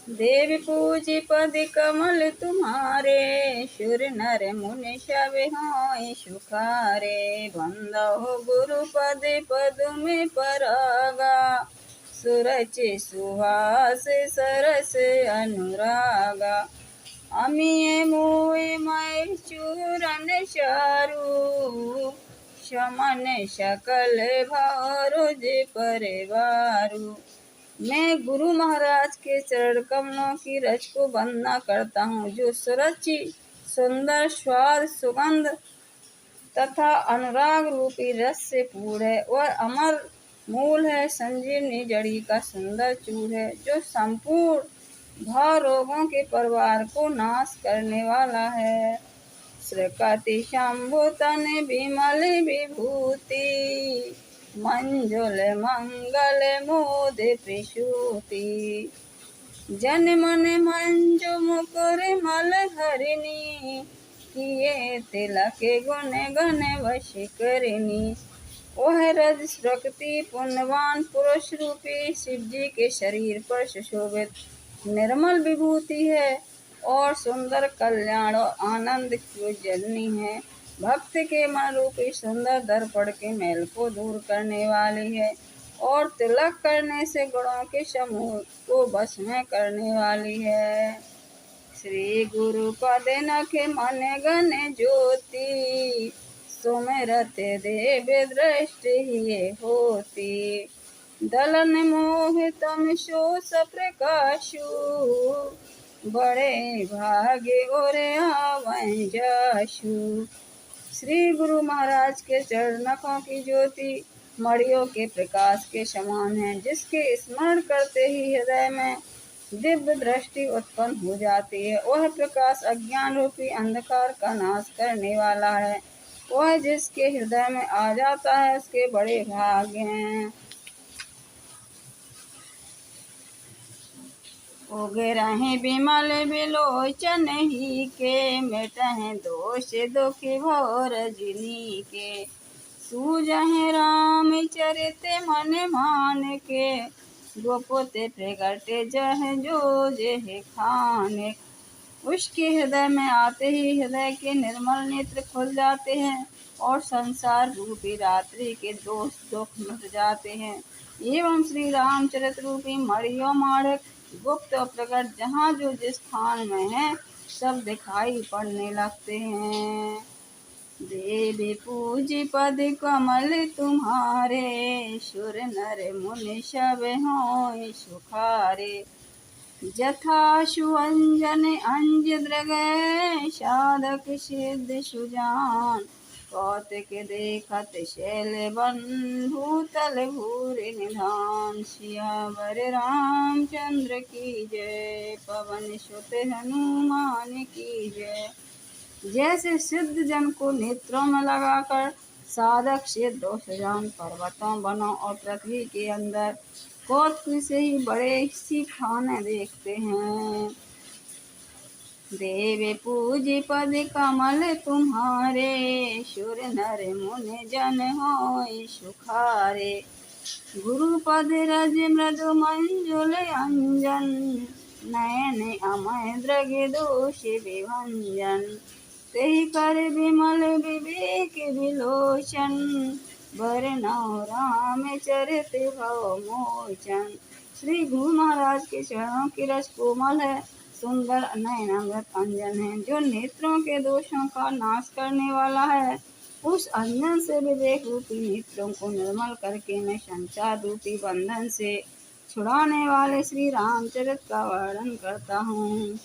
देव पूजी पद कमल तुम्हारे, सुर नर मुनि सब होय सुखारे। बंदो गुरु पद पद्म परागा, सुरचि सुहास सरस अनुरागा। अमिय मोय मय चूरन चारु, शमन सकल भौरुज परिवारु। मैं गुरु महाराज के चरण कमलों की रज को वंदना करता हूँ, जो सुरुचि सुंदर स्वाद सुगंध तथा अनुराग रूपी रस से पूर्ण है। वह अमर मूल है, संजीवनी जड़ी का सुंदर चूर है, जो संपूर्ण भाव रोगों के परिवार को नाश करने वाला है। श्रकति शंभु तन विमल विभूति, मंजुल मंगल मोद प्रसूति। जन मन मंजु मुकुर मल हरिणी, किए तिलक गुण गण वशीकरिणी। वह रज प्रकृति पुण्यवान पुरुष रूपी शिव जी के शरीर पर सुशोभित निर्मल विभूति है और सुंदर कल्याण और आनंद की जननी है। भक्त के मन रूपी सुंदर दर्पण के मैल को दूर करने वाली है और तिलक करने से गुणों के समूह को वश में करने वाली है। श्री गुरु पद नख मन गण ज्योति, सुमिरत देव दृष्टि ये होती। दलन मोह तम शोष प्रकाशु, बड़े भाग्य और आवन जाशु। श्री गुरु महाराज के चरणों की ज्योति मणियों के प्रकाश के समान है, जिसके स्मरण करते ही हृदय में दिव्य दृष्टि उत्पन्न हो जाती है। वह प्रकाश अज्ञान रूपी अंधकार का नाश करने वाला है। वह जिसके हृदय में आ जाता है उसके बड़े भाग्य हैं। उगे रहे विमल विलोचन ही के, मिटहे दोष दुख भोर जिनी के। सूझहि राम चरित मन मान के, गोपुत प्रगट जह जो जह खाने। उसके हृदय में आते ही हृदय के निर्मल नेत्र खुल जाते हैं और संसार रूपी रात्रि के दोष दुख मिट जाते हैं। एवं श्री रामचरित रूपी मणियों माणिक गुप्त और प्रकट जहाँ जो जिस स्थान में है सब दिखाई पड़ने लगते हैं। देवी पूजी पद कमल तुम्हारे, सुर नर मुनि सब होय सुखारे। जथा सुअंजन अंज दृग, साधक सिद्ध सुजान। कौतिक देखत शैल बंधु तल भूरि निधान। सियावर रामचंद्र की जय, पवन सुत हनुमान की जय। जैसे सिद्ध जन को नेत्रों में लगाकर साधक सिद्ध और सुजान पर्वतों वनों और पृथ्वी के अंदर कौतुक से ही बड़े सी खाने देखते हैं। देव पूजी पद कमल तुम्हारे, सुर नर मुनि जन होय सुखारे। गुरु पद रज मृदु मंजुल अंजन, नयन अमय दृग दोष विभंजन। तेहि कर विमल विवेक विलोचन, बरनौ राम चरित भव मोचन। श्री गुरु महाराज के चरणों की रस कोमल है, सुंदर नयन अमृत अंजन है, जो नेत्रों के दोषों का नाश करने वाला है। उस अंजन से विवेक रूपी नेत्रों को निर्मल करके मैं संसार रूपी बंधन से छुड़ाने वाले श्री रामचरित का वर्णन करता हूँ।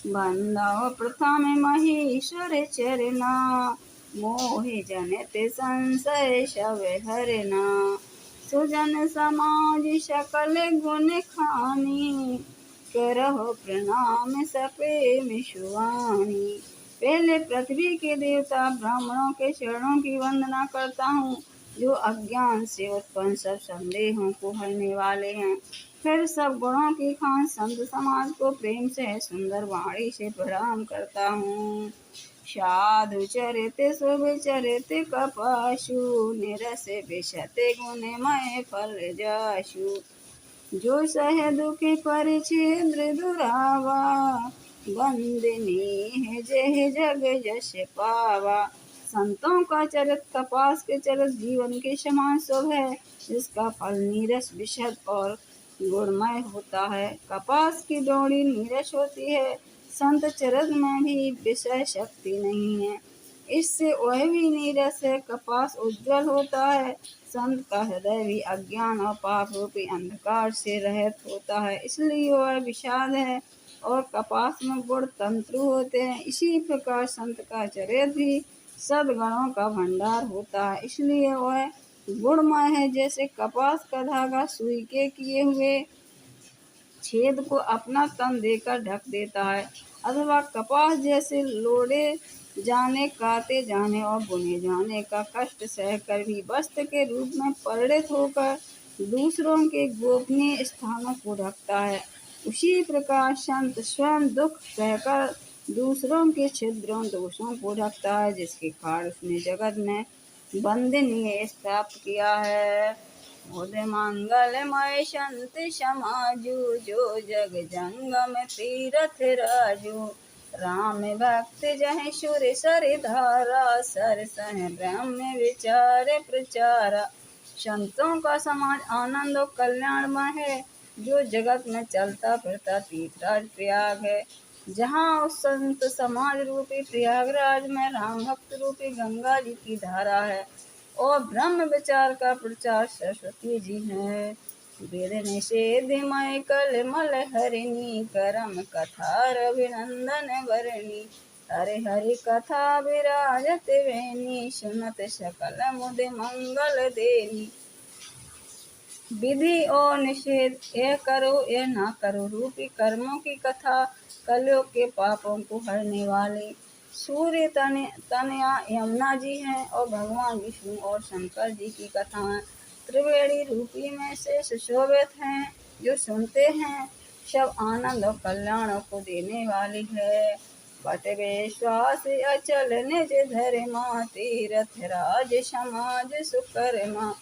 बंदौ प्रथम महीश्वर चरना, मोहि जनित संशय सब हरना। सुजन समाज सकल गुण खानी, करहो प्रणाम सप्रेम सुवानी। पहले पृथ्वी के देवता ब्राह्मणों के चरणों की वंदना करता हूँ, जो अज्ञान से उत्पन्न सब संदेहों को हरने वाले हैं। फिर सब गुणों की खान संत समाज को प्रेम से सुंदर वाणी से प्रणाम करता हूँ। साधु चरित शुभ चरित कपाशु, निरस विशत गुणमय फल जाशु। जो सह दुख परिच्छेद्र दुरावा, वंदनीय है जय जग जश पावा। संतों का चरित कपास के चरित जीवन के समान शुभ है, जिसका फल नीरस विशद और गुणमय होता है। कपास की डोरी नीरस होती है, संत चरित में भी विषय शक्ति नहीं है, इससे वह भी नीरस है। कपास उज्जवल होता है, संत का हृदय भी अज्ञान और पाप रूपी अंधकार से रहित होता है, इसलिए वह विषाद है। और कपास में गुण तंत्रु होते हैं, इसी प्रकार संत का चरित भी सद्गुणों का भंडार होता है, इसलिए वह गुणमय है। जैसे कपास का धागा सुई के किए हुए छेद को अपना तन देकर ढक देता है, अथवा कपास जैसे लोड़े जाने, काटे जाने और बुने जाने का कष्ट सहकर भी वस्त्र के रूप में परिणत होकर दूसरों के गोपनीय स्थानों को ढकता है, उसी प्रकार संत स्वयं दुख सहकर दूसरों के छिद्रों दोषों को ढकता है, जिसके कारण उसने जगत में वंदनीय प्राप्त किया है। मुद मंगलमय संत समाजू, जो जग जंगम तीरथ राजू। राम भक्त जह सुर सर धारा, सर सह ब्रह्म विचार प्रचारा। संतों का समाज आनंद और कल्याणमय है, जो जगत में चलता फिरता तीर्थराज प्रयाग है। जहाँ उस संत समाज रूपी प्रयागराज में राम भक्त रूपी गंगा जी की धारा है, और ब्रह्म विचार का प्रचार सरस्वती जी है। वेद निषेध मय कल मल हरिणी, करम कथा रविनंदन वरणी। हरे हरि कथा विराजत वेणी, सुनत सकल मुद मंगल देनी। विधि और निषेध, यह करो यह ना करो रूपी कर्मों की कथा कलयुग के पापों को हरने वाली सूर्य तनया यमुना जी हैं, और भगवान विष्णु और शंकर जी की कथाएं त्रिवेणी रूपी में से सुशोभित हैं, जो सुनते हैं सब आनंद और कल्याण को देने वाली है। बट विश्वास अचल निज धर्मा, तीरथ राज समाज सुकर्मा।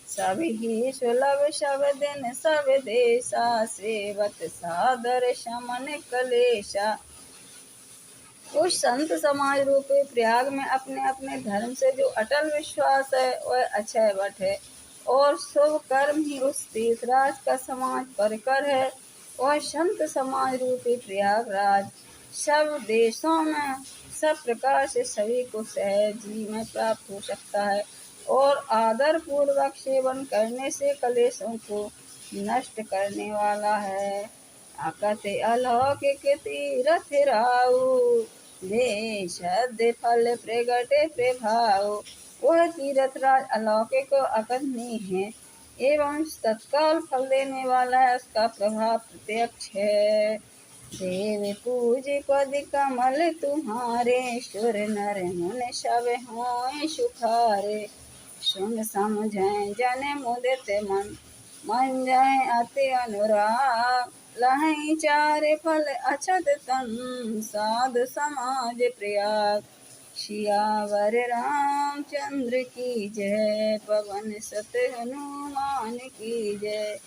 सभी सुलभ सब दिन सब देशा, सेवत सादर समन कलेशा। उस संत समाज रूपी प्रयाग में अपने अपने धर्म से जो अटल विश्वास है, वह अक्षय वट है, और शुभ कर्म ही उस तीर्थराज का समाज परिकर है। वह संत समाज रूपी प्रयागराज सब देशों में सब प्रकार से सभी को सहज ही में प्राप्त हो सकता है, और आदर पूर्वक सेवन करने से कलेशों को नष्ट करने वाला है। अकथ अलौकिक तीरथ राऊ, दे सद्य फल प्रगटे प्रभाव। वह तीर्थराज अलौकिक और अकथनीय है, एवं तत्काल फल देने वाला है, उसका प्रभाव प्रत्यक्ष है। देव पूज पद कमल तुम्हारे, सुर नर मुनि सब होय सुखारे। सुन समझें जन मुदित मन, मन जाए अति अनुराग। लहै चार फल अछत तन, साधु समाज प्रयाग। सियावर रामचंद्र की जय, पवन सुत हनुमान की जय।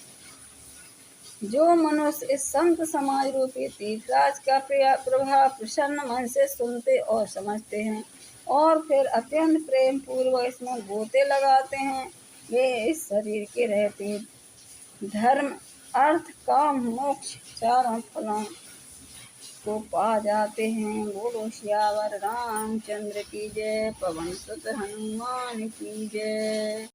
जो मनुष्य इस संत समाज रूपी तीर्थराज का प्रभाव प्रसन्न मन से सुनते और समझते हैं, और फिर अत्यंत प्रेम पूर्वक इसमें गोते लगाते हैं, वे इस शरीर के रहते धर्म अर्थ काम मोक्ष चारों फलों को पा जाते हैं। बोलो सियावर रामचंद्र की जय, पवन सुत हनुमान की जय।